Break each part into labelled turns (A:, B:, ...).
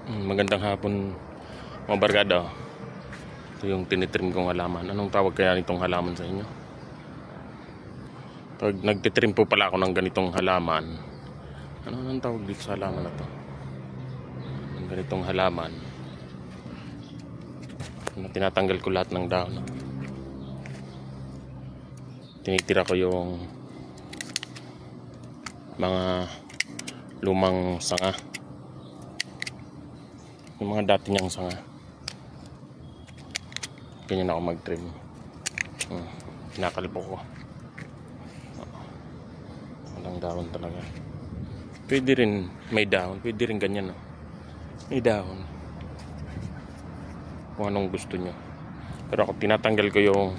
A: Magandang hapon mga barkada. Ito yung tinitrim kong halaman. Anong tawag kaya nitong halaman sa inyo? Pag nagtitrim po pala ako ng ganitong halaman, anong tawag dito sa halaman na to? Ng ganitong halaman, tinatanggal ko lahat ng dahon. Tinitira ko yung mga lumang sanga, yung mga dati niyang sanga. Ganyan ako mag-trim. Kinakalpo ko. Walang dahon talaga. Pwede rin may dahon, pwede rin ganyan, no? May dahon kung anong gusto nyo. Pero ako tinatanggal ko yung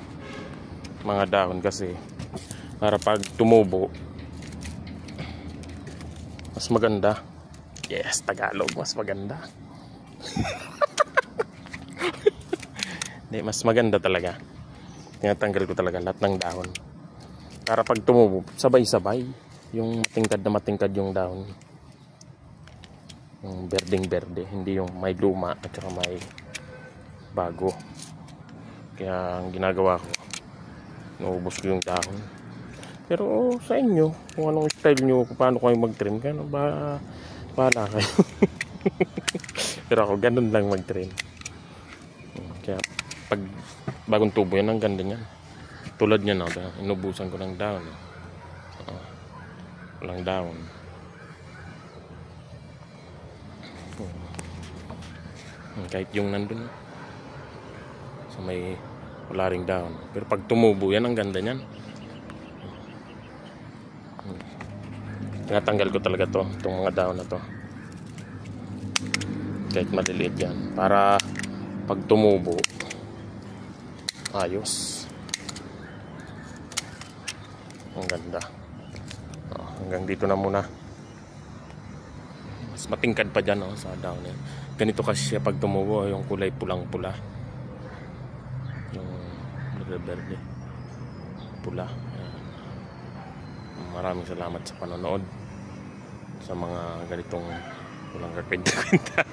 A: mga dahon kasi para pag tumubo mas maganda. Yes, Tagalog, mas maganda. Hindi, mas maganda talaga. Tinatanggal ko talaga lahat ng dahon para pag tumubo sabay-sabay yung matingkad yung dahon, yung berdeng berde, hindi yung may luma at saka may bago. Kaya ang ginagawa ko, naubos ko yung dahon. Pero sa inyo, kung anong style nyo, kung paano kayo mag-trim, kaya bahala kayo. Pero ako ganun lang mag-trim. Kaya pag bagong tubo yan, ang ganda niyan. Tulad niyan, inubusan ko ng dahon. Walang dahon. Kahit yung nandun so may wala ring dahon. Pero pag tumubo yan, ang ganda niyan. Tinatanggal ko talaga itong mga dahon na to, kahit maliliit yan, para pag tumubo ayos. Ang ganda. Hanggang dito na muna. Mas matingkad pa dyan, sa dahon yan. Ganito kasi siya pag tumubo, yung kulay pulang pula, yung berde pula. Maraming salamat sa panonood sa mga ganitong walang kakwenta-kwenta.